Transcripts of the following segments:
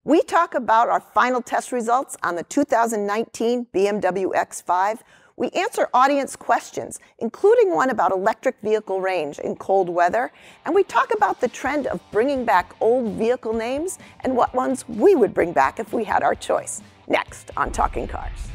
We talk about our final test results on the 2019 BMW X5. We answer audience questions, including one about electric vehicle range in cold weather. And we talk about the trend of bringing back old vehicle names and what ones we would bring back if we had our choice. Next on Talking Cars.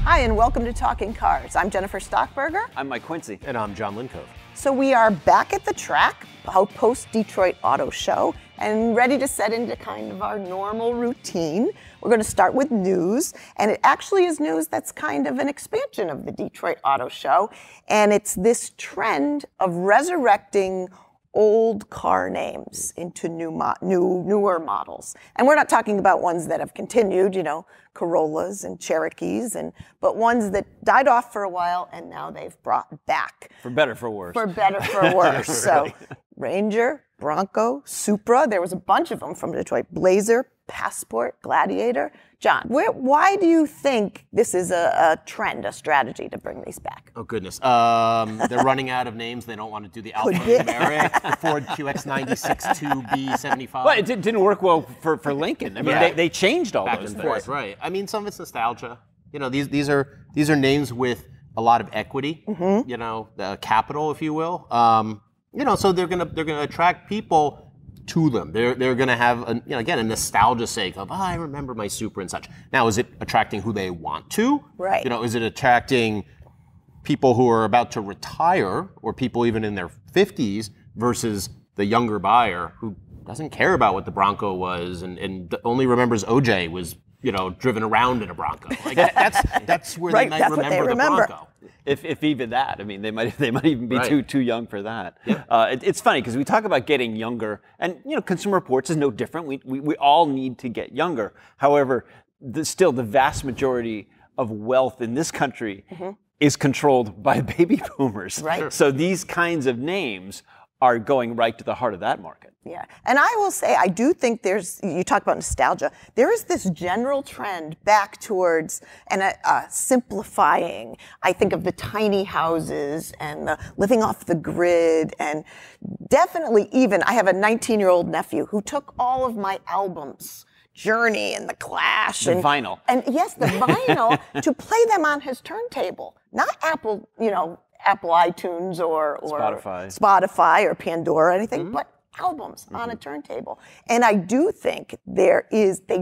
Hi, and welcome to Talking Cars. I'm Jennifer Stockberger. I'm Mike Quincy. And I'm John Lincove. So we are back at the track, post-Detroit Auto Show, and ready to set into kind of our normal routine. We're going to start with news, and it actually is news that's kind of an expansion of the Detroit Auto Show, and it's this trend of resurrecting old car names into newer models. And we're not talking about ones that have continued, you know, Corollas and Cherokees, but ones that died off for a while and now they've brought back. For better, for worse. For better, for worse. So Ranger, Bronco, Supra, there was a bunch of them from Detroit. Blazer, Passport, Gladiator. John, why do you think this is a trend, a strategy to bring these back? Oh, goodness. They're running out of names. They don't want to do the Alfa Romeo, the Ford QX96 2B75. Well, it didn't work well for Lincoln. I mean, they changed all back those and things. forth, right. I mean, some of it's nostalgia. You know, these are names with a lot of equity, you know, the capital, if you will. You know, so they're gonna attract people to them. They're going to have, again, a nostalgia sake of, I remember my Supra and such. Now, is it attracting who they want to? Right. You know, is it attracting people who are about to retire or people even in their 50s versus the younger buyer who doesn't care about what the Bronco was and only remembers OJ was, you know, driven around in a Bronco. Like that's where right, they might remember the Bronco. If even that, I mean, they might even be right. too young for that. Yeah. It's funny because we talk about getting younger, and you know, Consumer Reports is no different. We all need to get younger. However, still the vast majority of wealth in this country is controlled by baby boomers. Right. So these kinds of names are going right to the heart of that market. Yeah, and I will say, I do think you talk about nostalgia, there is this general trend back towards simplifying. I think of the tiny houses and the living off the grid, and definitely even, I have a 19-year-old nephew who took all of my albums, Journey and The Clash. The vinyl. And yes, the vinyl, to play them on his turntable, not Apple, Apple iTunes or Spotify or Pandora or anything, but albums on a turntable. And I do think they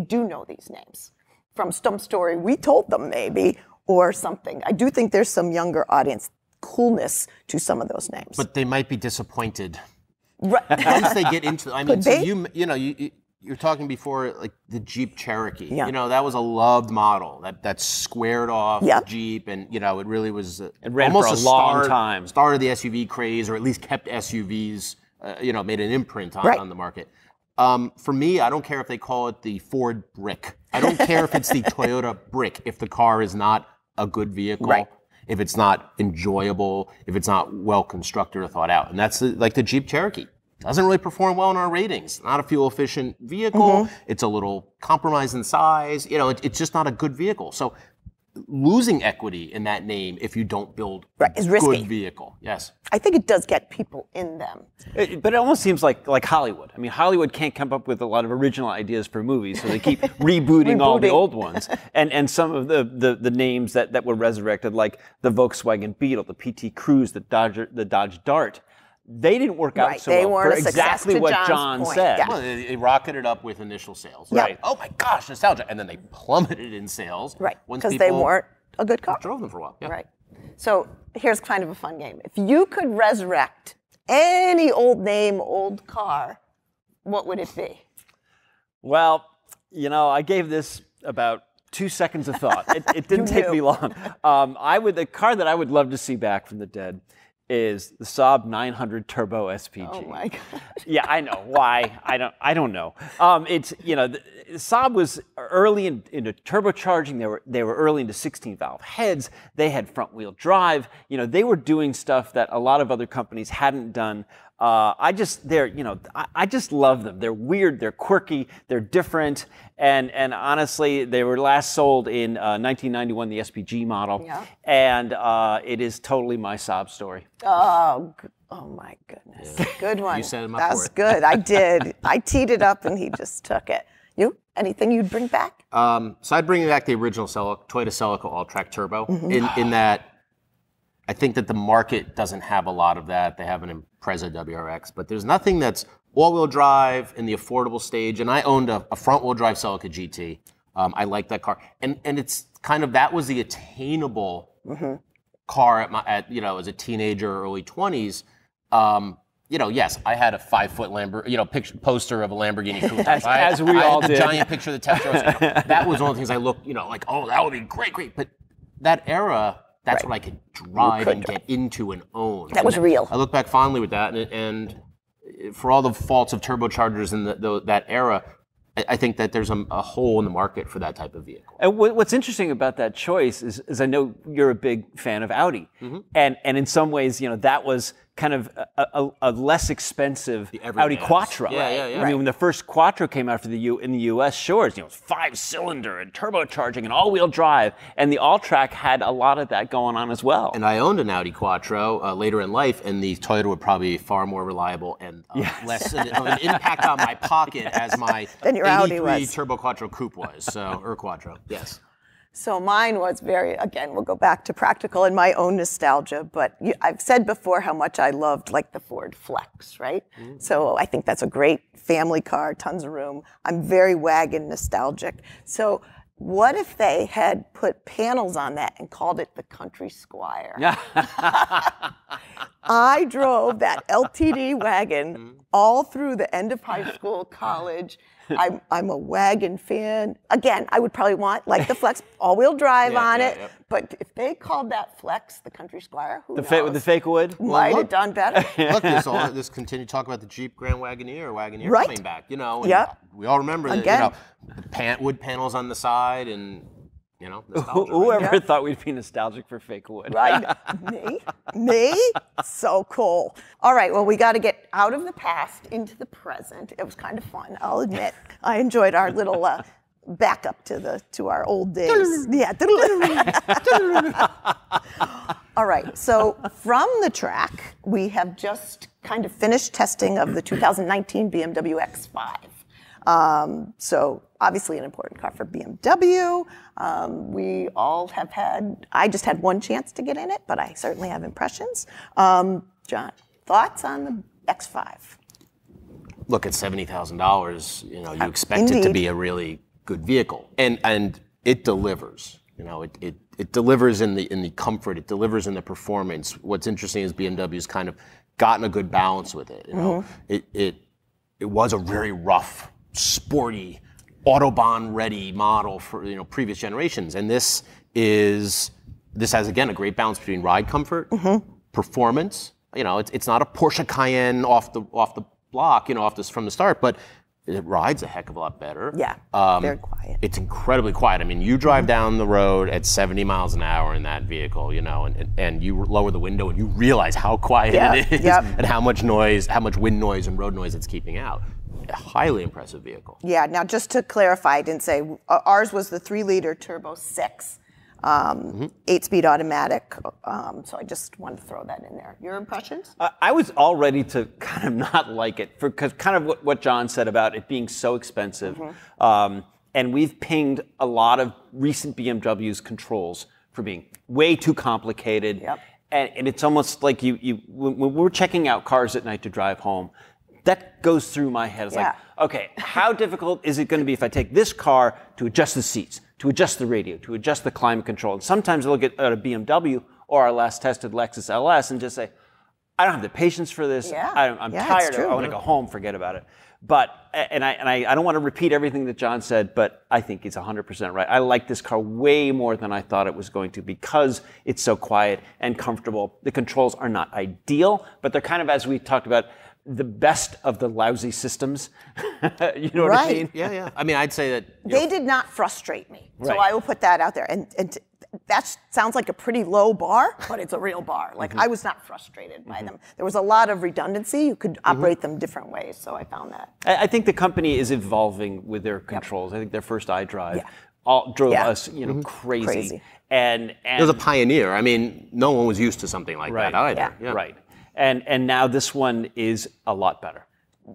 do know these names from some story we told them maybe or something. I do think there's some younger audience coolness to some of those names. But they might be disappointed. Right. Once they get into, I mean, so you're talking before, like the Jeep Cherokee. Yeah. You know, that was a loved model. That squared off Jeep, and you know, it really was. It ran almost for a long time. Started the SUV craze, or at least kept SUVs. Made an imprint on the market. For me, I don't care if they call it the Ford Brick. I don't care if it's the Toyota Brick. If the car is not a good vehicle, if it's not enjoyable, if it's not well constructed or thought out, and that's like the Jeep Cherokee. Doesn't really perform well in our ratings. Not a fuel-efficient vehicle. It's a little compromised in size. You know, it's just not a good vehicle. So losing equity in that name if you don't build a good vehicle. Yes. I think it does get people in them. But it almost seems like Hollywood. I mean, Hollywood can't come up with a lot of original ideas for movies, so they keep rebooting all the old ones. And some of the names that were resurrected, like the Volkswagen Beetle, the PT Cruise, the Dodge Dart, they didn't work out so well for exactly what John said. Yeah. Well, they rocketed up with initial sales. Yeah. Right. Oh my gosh, nostalgia. And then they plummeted in sales. Right. Because they weren't a good car. Drove them for a while. Yeah. Right. So here's kind of a fun game. If you could resurrect any old name, old car, what would it be? Well, you know, I gave this about 2 seconds of thought. It didn't take me long. The car that I would love to see back from the dead is the Saab 900 Turbo SPG. Oh my God. Yeah, I know. Why? I don't know. It's, you know, Saab was early into turbocharging. They were early into 16-valve heads. They had front-wheel drive. You know, they were doing stuff that a lot of other companies hadn't done. I just love them. They're weird, they're quirky, they're different, and honestly, they were last sold in 1991, the SPG model, and it is totally my sob story. Oh my goodness, good one. You set him up That's for it. good. I did. I teed it up, and he just took it. You? Anything you'd bring back? So I'd bring back the original Toyota Celica all-track turbo. In that, I think that the market doesn't have a lot of that. They have an Impreza WRX, but there's nothing that's all-wheel drive in the affordable stage. And I owned a front-wheel drive Celica GT. I like that car, and it's kind of, that was the attainable car as a teenager, early 20es. Yes, I had a 5-foot Lamborghini, poster of a Lamborghini Coupe. As we all did. I had the giant picture of the test drive. That was one of the things I looked, like, oh, that would be great. But that era, that's what I could drive and get into and own. That was real. I look back fondly with that, and for all the faults of turbochargers in that era, I think that there's a hole in the market for that type of vehicle. And what's interesting about that choice is I know you're a big fan of Audi, and in some ways, that was kind of a less expensive Audi Quattro. Yeah. I mean, when the first Quattro came out in the U.S., sure, it's 5-cylinder and turbocharging and all-wheel drive, and the all-track had a lot of that going on as well. And I owned an Audi Quattro later in life, and the Toyota would probably be far more reliable and less of an impact on my pocket as my than your Audi was. Turbo Quattro Coupe was, or Quattro, yes. So mine was again, we'll go back to practical and my own nostalgia, but I've said before how much I loved the Ford Flex, right? So I think that's a great family car, tons of room. I'm very wagon nostalgic. So what if they had put panels on that and called it the Country Squire? I drove that LTD wagon all through the end of high school, college. I'm a wagon fan. Again, I would probably want, like the Flex, all-wheel drive on it. But if they called that Flex the Country Squire, who knows? With the fake wood? Might have done better. Look, this continue talk about the Jeep Grand Wagoneer coming back, and we all remember that, the wood panels on the side and, nostalgia. Whoever thought we'd be nostalgic for fake wood? Right. Me? So cool. All right, well, we got to get out of the past into the present. It was kind of fun, I'll admit. I enjoyed our little backup to our old days. Yeah. All right, so from the track, we have just kind of finished testing of the 2019 BMW X5. So obviously an important car for BMW. We all have I just had one chance to get in it, but I certainly have impressions. John, thoughts on the X5? Look, at $70,000, you expect it to be a really good vehicle. And it delivers. It delivers in the comfort, it delivers in the performance. What's interesting is BMW's kind of gotten a good balance with it. It was a very rough, sporty, Autobahn-ready model for previous generations, and this has again a great balance between ride comfort, performance. It's not a Porsche Cayenne off the block, from the start, but it rides a heck of a lot better. Yeah, very quiet. It's incredibly quiet. I mean, you drive down the road at 70 miles an hour in that vehicle, and you lower the window and you realize how quiet it is and how much wind noise and road noise it's keeping out. A highly impressive vehicle. Yeah, now just to clarify, I didn't say, ours was the 3-liter turbo 6, 8-speed automatic, so I just wanted to throw that in there. Your impressions? I was all ready to kind of not like it, because kind of what John said about it being so expensive. And we've pinged a lot of recent BMW's controls for being way too complicated. Yep. And it's almost like when we're checking out cars at night to drive home, that goes through my head. It's like, okay, how difficult is it going to be if I take this car to adjust the seats, to adjust the radio, to adjust the climate control? And sometimes I look at a BMW or our last tested Lexus LS and just say, I don't have the patience for this. I'm tired. I want to go home, forget about it. But, and I don't want to repeat everything that John said, but I think he's 100% right. I like this car way more than I thought it was going to, because it's so quiet and comfortable. The controls are not ideal, but they're kind of, as we talked about, the best of the lousy systems. You know what I Right. mean? Yeah. I mean, I'd say that They did not frustrate me. So Right. I will put that out there. And that sounds like a pretty low bar, but it's a real bar. Like I was not frustrated by them. There was a lot of redundancy. You could operate them different ways. So I found that. I think the company is evolving with their controls. I think their first iDrive drove Yeah. us, crazy. Crazy. And it was a pioneer. I mean, no one was used to something like that either. Yeah. Right. And now this one is a lot better.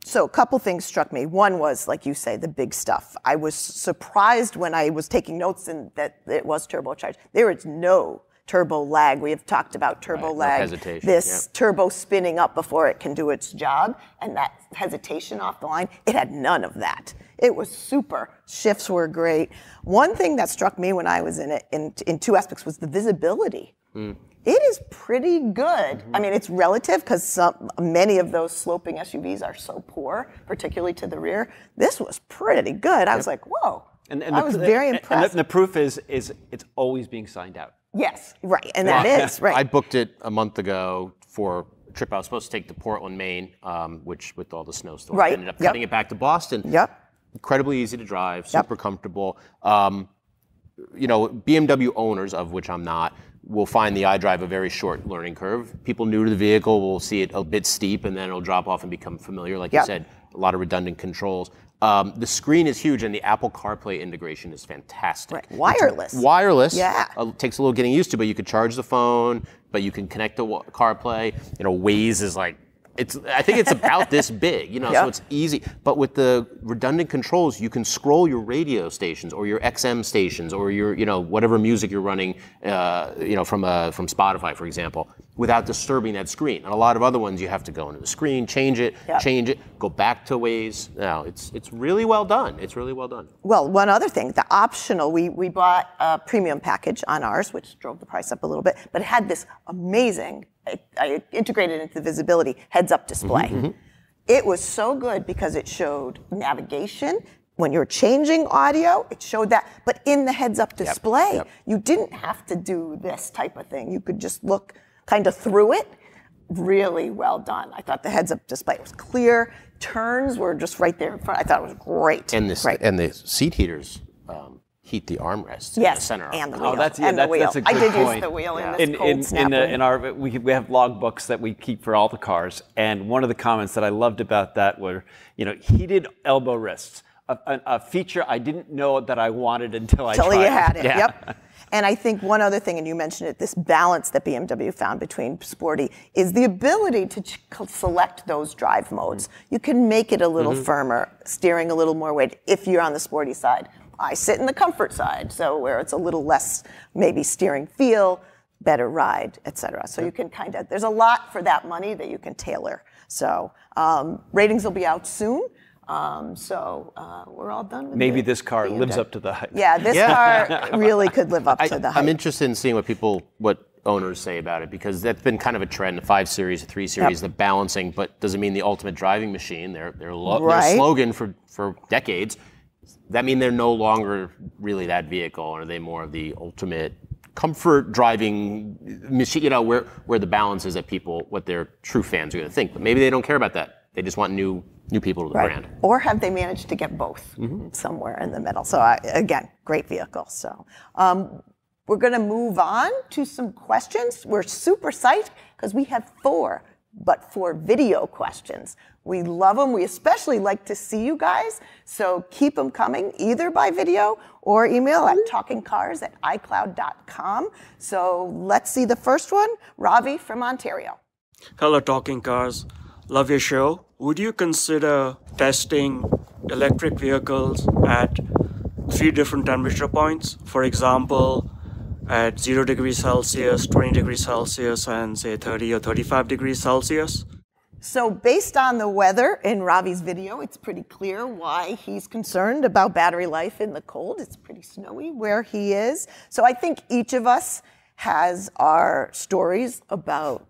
So a couple things struck me. One was, like you say, the big stuff. I was surprised when I was taking notes and that it was turbocharged. There is no turbo lag. We have talked about turbo lag. No hesitation. This turbo spinning up before it can do its job, and that hesitation off the line. It had none of that. It was super. Shifts were great. One thing that struck me when I was in it, in two aspects, was the visibility. It is pretty good. I mean, it's relative because many of those sloping SUVs are so poor, particularly to the rear. This was pretty good. I was like, whoa. And I was very impressed. And the proof is it's always being signed out. Yes, right. And that is, right. I booked it a month ago for a trip I was supposed to take to Portland, Maine, which with all the snowstorms, Right. ended up cutting it back to Boston. Yep. Incredibly easy to drive, super comfortable. BMW owners, of which I'm not, will find the iDrive a very short learning curve. People new to the vehicle will see it a bit steep, and then it'll drop off and become familiar. Like you said, a lot of redundant controls. The screen is huge, and the Apple CarPlay integration is fantastic. Right. Wireless. Wireless. Yeah. Takes a little getting used to, but you could charge the phone, but you can connect to CarPlay. Waze is like, I think it's about this big, so it's easy. But with the redundant controls, you can scroll your radio stations or your XM stations or your, whatever music you're running, from Spotify, for example, without disturbing that screen. And a lot of other ones, you have to go into the screen, change it, go back to Waze. No, it's really well done. It's really well done. Well, one other thing, the optional, we bought a premium package on ours, which drove the price up a little bit, but it had this amazing, I integrated into the visibility, heads-up display. It was so good because it showed navigation. When you're changing audio, it showed that. But in the heads-up display, you didn't have to do this type of thing. You could just look kind of through it. Really well done. I thought the heads-up display was clear. Turns were just right there in front. I thought it was great. And the seat heaters heat the armrests in the center. And the wheel. Oh, that's a the wheel. good I did point. use the wheel in this cold snap. We have log books that we keep for all the cars, and one of the comments that I loved about that were, heated elbow rests, a feature I didn't know that I wanted until I tried it. Until you had it. Yeah. Yep. And I think one other thing, and you mentioned it, this balance that BMW found between sporty is the ability to select those drive modes. You can make it a little firmer, steering a little more weight if you're on the sporty side. I sit in the comfort side, so where it's a little less maybe steering feel, better ride, etc. So you can there's a lot for that money that you can tailor. So ratings will be out soon. We're all done with Maybe this car lives up to the hype. Yeah, this car really could live up to the hype. I'm interested in seeing what owners say about it, because that's been kind of a trend, the 5 Series, the 3 Series, the balancing, but doesn't mean the ultimate driving machine. Their slogan for decades. That mean they're no longer really that vehicle, or are they more of the ultimate comfort driving machine, where the balance is that what their true fans are going to think. But maybe they don't care about that. They just want new people to the brand. Or have they managed to get both somewhere in the middle? So again, great vehicle. So we're going to move on to some questions. We're super psyched because we have 4 video questions. We love them. We especially like to see you guys. So keep them coming either by video or email at TalkingCars@icloud.com. So let's see the first one. Ravi from Ontario. Hello, Talking Cars. Love your show. Would you consider testing electric vehicles at 3 different temperature points? For example, at 0 degrees Celsius, 20 degrees Celsius, and say 30 or 35 degrees Celsius? So based on the weather in Ravi's video, it's pretty clear why he's concerned about battery life in the cold. It's pretty snowy where he is. So I think each of us has our stories about,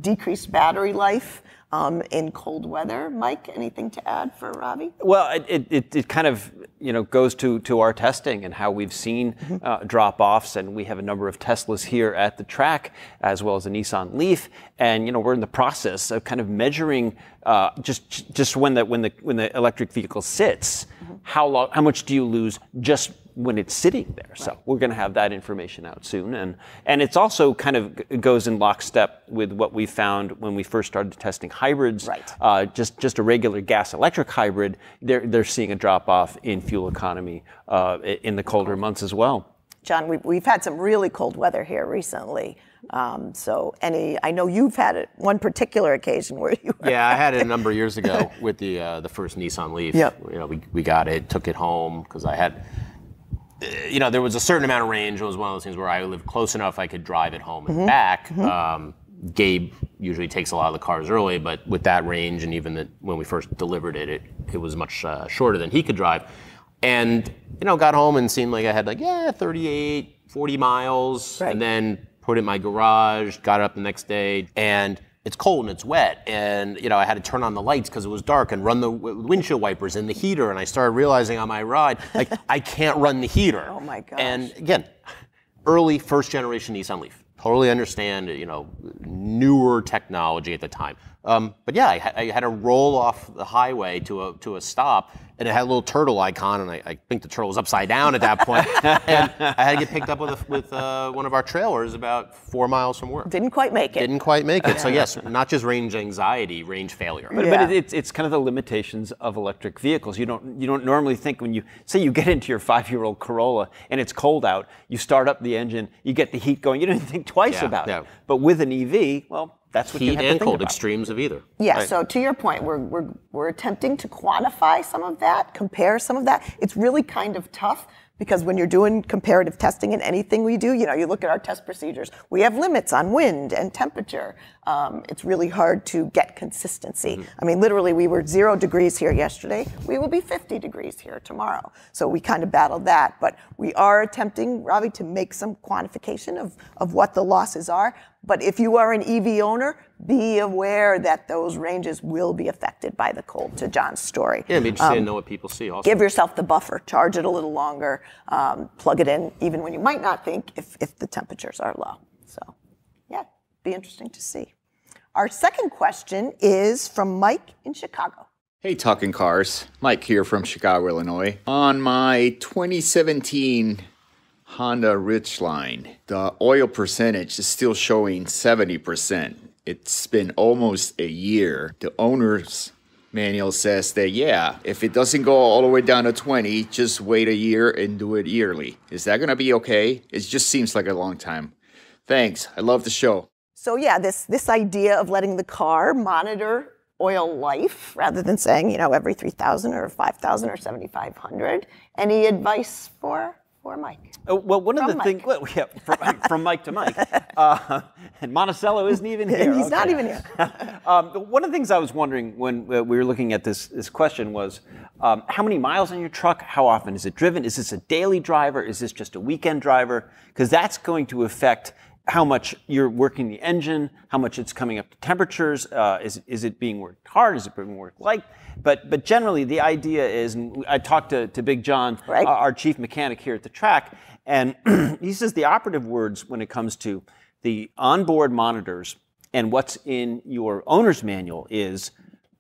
decreased battery life in cold weather. Mike, anything to add for Ravi? Well, it kind of goes to our testing and how we've seen drop-offs, and we have a number of Teslas here at the track, as well as a Nissan Leaf, and we're in the process of kind of measuring just when the electric vehicle sits, how much do you lose just when it's sitting there. So we're going to have that information out soon, and it's also kind of goes in lockstep with what we found when we first started testing hybrids. Right. Just a regular gas electric hybrid, they're seeing a drop off in fuel economy in the colder months as well. John, we've had some really cold weather here recently. I know you've had it one particular occasion where you. Yeah, I had it a number of years ago with the first Nissan Leaf. Yep. We got it, took it home because I had. There was a certain amount of range. It was one of those things where I lived close enough I could drive it home and back. Gabe usually takes a lot of the cars early, but with that range and even when we first delivered it, it was much shorter than he could drive. And, got home and seemed like I had 38, 40 miles, right. And then put it in my garage, got up the next day, and it's cold and it's wet, and I had to turn on the lights because it was dark and run the windshield wipers and the heater, and I started realizing on my ride, I can't run the heater. Oh my gosh. And again, early first generation Nissan Leaf. Totally understand, newer technology at the time. But yeah, I had to roll off the highway to a stop, and it had a little turtle icon, and I think the turtle was upside down at that point. And I had to get picked up with one of our trailers about 4 miles from work. Didn't quite make it. So yes, not just range anxiety, range failure. But it's kind of the limitations of electric vehicles. You don't normally think when you say you get into your 5-year-old Corolla and it's cold out, you start up the engine, you get the heat going, you don't even think twice about it. But with an EV, well, that's what you have to think about. Heat and cold, extremes of either. Yeah, right. So to your point, we're attempting to quantify some of that, compare some of that. It's really kind of tough because when you're doing comparative testing in anything we do, you look at our test procedures. We have limits on wind and temperature. It's really hard to get consistency. I mean, literally, we were 0 degrees here yesterday. We will be 50 degrees here tomorrow. So we kind of battled that. But we are attempting, Ravi, to make some quantification of what the losses are. But if you are an EV owner, be aware that those ranges will be affected by the cold, to John's story. Yeah, it'd be interesting to know what people see also. Give yourself the buffer, charge it a little longer, plug it in even when you might not think if the temperatures are low. So, yeah, be interesting to see. Our second question is from Mike in Chicago. Hey, Talking Cars. Mike here from Chicago, Illinois. On my 2017 Honda Ridgeline, the oil percentage is still showing 70%. It's been almost a year. The owner's manual says that, if it doesn't go all the way down to 20, just wait a year and do it yearly. Is that going to be okay? It just seems like a long time. Thanks. I love the show. So yeah, this idea of letting the car monitor oil life rather than saying, every 3,000 or 5,000 or 7,500. Any advice for Mike? Well, one of the things, from Mike to Mike, and Monticello isn't even here. He's not even here. One of the things I was wondering when we were looking at this question was, how many miles on your truck? How often is it driven? Is this a daily driver? Is this just a weekend driver? Because that's going to affect how much you're working the engine, how much it's coming up to temperatures. Is it being worked hard? Is it being worked light? But generally, the idea is, and I talked to Big John, right, our chief mechanic here at the track, and he says the operative words when it comes to the onboard monitors and what's in your owner's manual is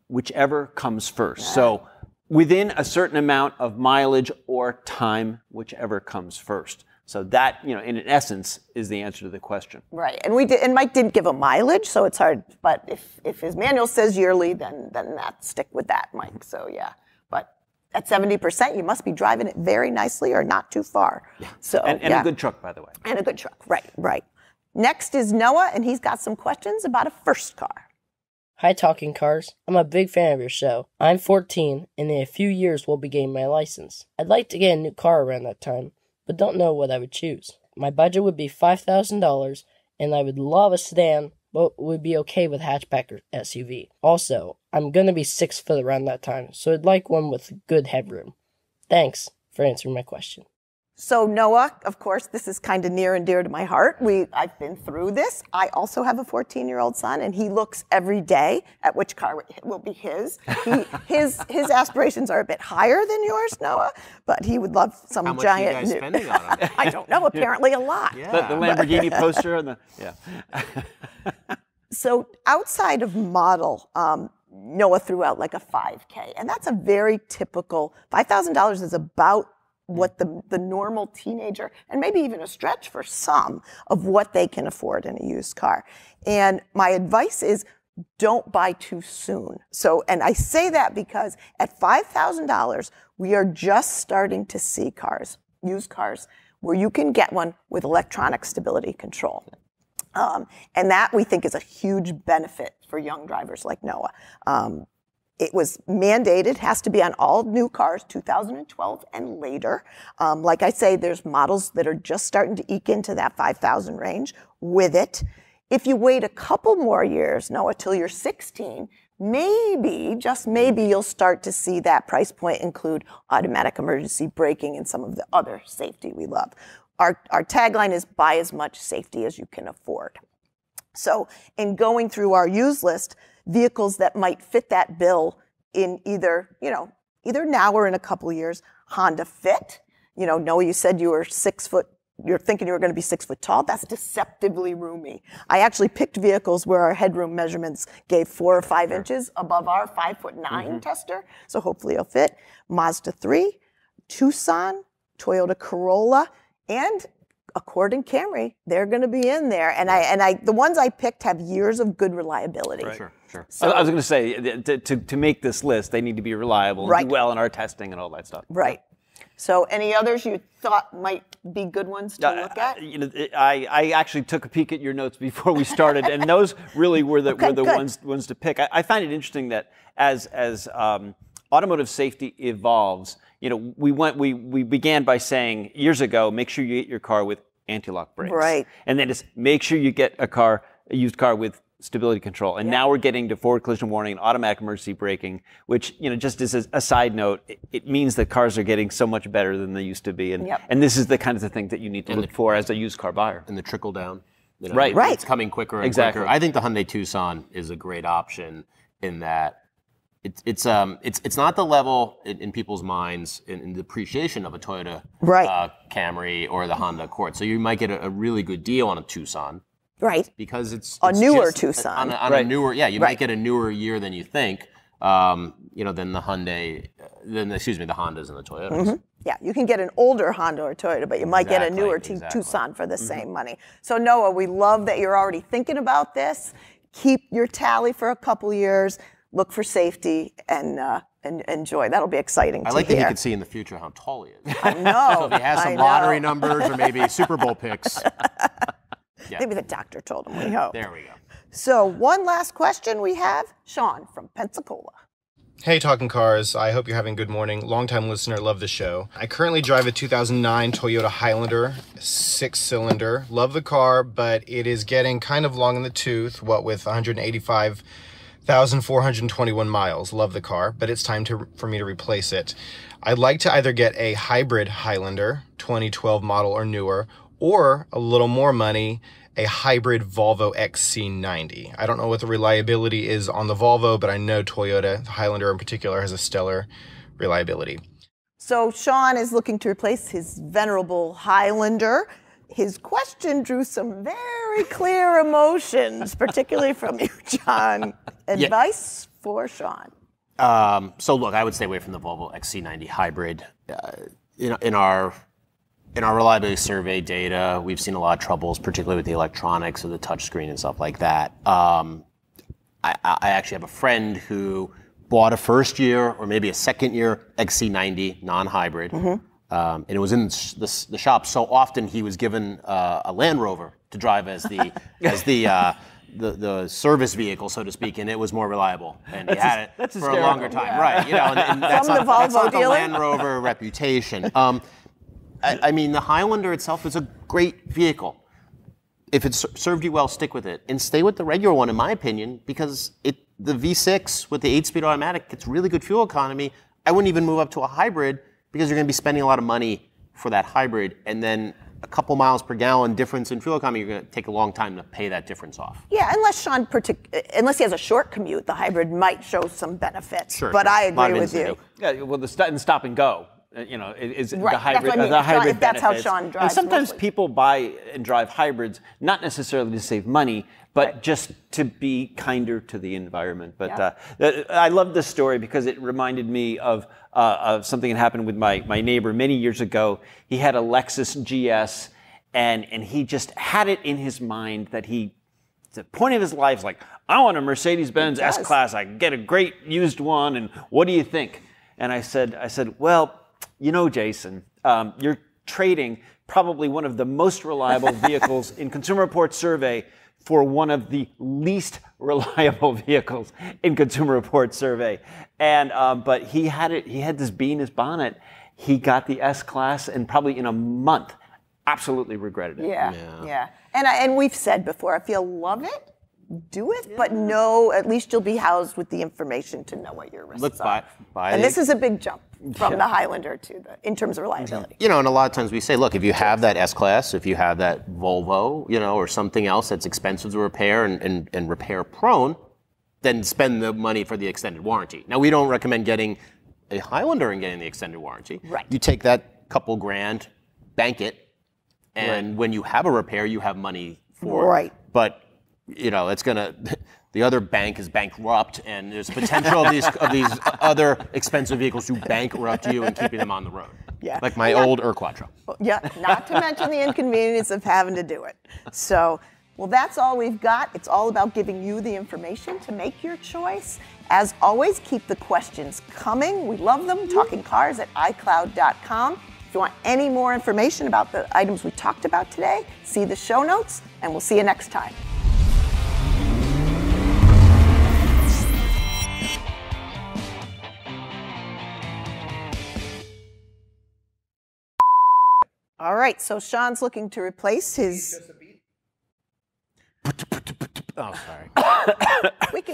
whichever comes first. Yeah. So within a certain amount of mileage or time, whichever comes first. So that, in essence, is the answer to the question. Right, and Mike didn't give a mileage, so it's hard. But if his manual says yearly, then stick with that, Mike. So yeah, but at 70%, you must be driving it very nicely or not too far. Yeah. So and a good truck, by the way. And a good truck, right. Next is Noah, and he's got some questions about a first car. Hi, Talking Cars. I'm a big fan of your show. I'm 14, and in a few years will be getting my license. I'd like to get a new car around that time, but don't know what I would choose. My budget would be $5,000, and I would love a sedan, but would be okay with hatchback or SUV. Also, I'm going to be 6 foot around that time, so I'd like one with good headroom. Thanks for answering my question. So Noah, of course, this is kind of near and dear to my heart. I've been through this. I also have a 14-year-old son, and he looks every day at which car will be his. His aspirations are a bit higher than yours, Noah, but he would love some How much giant. are you guys spending on them? I don't know. Apparently, a lot. Yeah. The Lamborghini poster and So outside of model, Noah threw out like a 5K, and that's a very typical. $5,000 is about what the normal teenager, and maybe even a stretch for some, of what they can afford in a used car. And my advice is don't buy too soon. So, and I say that because at $5,000, we are just starting to see cars, used cars, where you can get one with electronic stability control. And that we think is a huge benefit for young drivers like Noah. It was mandated, has to be on all new cars, 2012 and later. Like I say, there's models that are just starting to eke into that 5,000 range with it. If you wait a couple more years, Noah, till you're 16, maybe, just maybe, you'll start to see that price point include automatic emergency braking and some of the other safety we love. Our tagline is buy as much safety as you can afford. So in going through our used list, vehicles that might fit that bill in either now or in a couple years, Honda Fit. Noah, you said you were 6 foot, you're thinking you were going to be 6 foot tall. That's deceptively roomy. I actually picked vehicles where our headroom measurements gave 4 or 5 inches above our 5'9" tester. So hopefully it'll fit. Mazda 3, Tucson, Toyota Corolla, and Accord and Camry, they're going to be in there. And the ones I picked have years of good reliability. Right. Sure. So, I was going to say, to make this list, they need to be reliable and do well in our testing and all that stuff. Right. So any others you thought might be good ones to look at? I actually took a peek at your notes before we started, and those really were the ones to pick. I find it interesting that as automotive safety evolves, we began by saying years ago, make sure you get your car with anti-lock brakes. Right. And then it's make sure you get a used car with stability control. And now we're getting to forward collision warning and automatic emergency braking, which, just as a side note, it means that cars are getting so much better than they used to be. And this is the kind of the thing that you need to look for as a used car buyer. And the trickle down. Right. It's coming quicker and quicker. I think the Hyundai Tucson is a great option in that it's not the level in people's minds in the appreciation of a Toyota Camry or the Honda Accord. So you might get a really good deal on a Tucson. Right. Because it's a newer Tucson. On a newer, you might get a newer year than you think, than the Hyundai, the Hondas and the Toyotas. Mm-hmm. Yeah, you can get an older Honda or Toyota, but you might get a newer Tucson for the same money. So Noah, we love that you're already thinking about this. Keep your tally for a couple years. Look for safety and enjoy. That'll be exciting to hear. I like that you can see in the future how tall he is. I know. So if he has some lottery numbers or maybe Super Bowl picks. Yeah. Maybe the doctor told him, we hope. There we go. So one last question we have, Sean from Pensacola. Hey, Talking Cars. I hope you're having a good morning. Longtime listener, love the show. I currently drive a 2009 Toyota Highlander, 6-cylinder. Love the car, but it is getting kind of long in the tooth, what with 185,421 miles. Love the car, but it's time for me to replace it. I'd like to either get a hybrid Highlander, 2012 model or newer, or a little more money, a hybrid Volvo XC90. I don't know what the reliability is on the Volvo, but I know Toyota, the Highlander in particular, has a stellar reliability. So Sean is looking to replace his venerable Highlander. His question drew some very clear emotions, particularly from you, John. Advice for Sean? So look, I would stay away from the Volvo XC90 hybrid. In our reliability survey data, we've seen a lot of troubles, particularly with the electronics or the touchscreen and stuff like that. I actually have a friend who bought a first year or maybe a second year XC90 non-hybrid, and it was in the shop so often he was given a Land Rover to drive as the service vehicle, so to speak, and it was more reliable. And he had it for a longer time, right? And that's From the Volvo not the dealer? Land Rover reputation. I mean, the Highlander itself is a great vehicle. If it's served you well, stick with it. And stay with the regular one, in my opinion, because the V6 with the 8-speed automatic gets really good fuel economy. I wouldn't even move up to a hybrid because you're going to be spending a lot of money for that hybrid, and then a couple miles per gallon difference in fuel economy, you're going to take a long time to pay that difference off. Yeah, unless unless he has a short commute, the hybrid might show some benefits. Sure, but sure. I agree with you. Yeah, well, the stop and go, is Right, the hybrid. that's what I mean. The hybrid If that's how benefits. Sean drives And sometimes mostly. people buy and drive hybrids not necessarily to save money, but just to be kinder to the environment. But I love this story because it reminded me of something that happened with my neighbor many years ago. He had a Lexus GS, and he just had it in his mind that the point of his life is like, I want a Mercedes-Benz S-Class. I can get a great used one, and what do you think? And I said, well, Jason, you're trading probably one of the most reliable vehicles in Consumer Reports survey for one of the least reliable vehicles in Consumer Reports survey. And but he had this bee in his bonnet. He got the S-Class, and probably in a month, absolutely regretted it. Yeah. And we've said before, if you love it, do it, but know at least you'll be housed with the information to know what your risks are. And this is a big jump from the Highlander in terms of reliability. And a lot of times we say, look, if you have that S-Class, if you have that Volvo, or something else that's expensive to repair and repair prone, then spend the money for the extended warranty. Now, we don't recommend getting a Highlander and getting the extended warranty. Right. You take that couple grand, bank it, and when you have a repair, you have money for it. Right. But it's gonna. The other bank is bankrupt, and there's potential of these other expensive vehicles to bankrupt you and keeping them on the road. Yeah. Like my old Quattro. Yeah. Not to mention the inconvenience of having to do it. So, well, that's all we've got. It's all about giving you the information to make your choice. As always, keep the questions coming. We love them. TalkingCars@iCloud.com. If you want any more information about the items we talked about today, see the show notes, and we'll see you next time. All right, so Sean's looking to replace his... Oh, sorry. Wiki.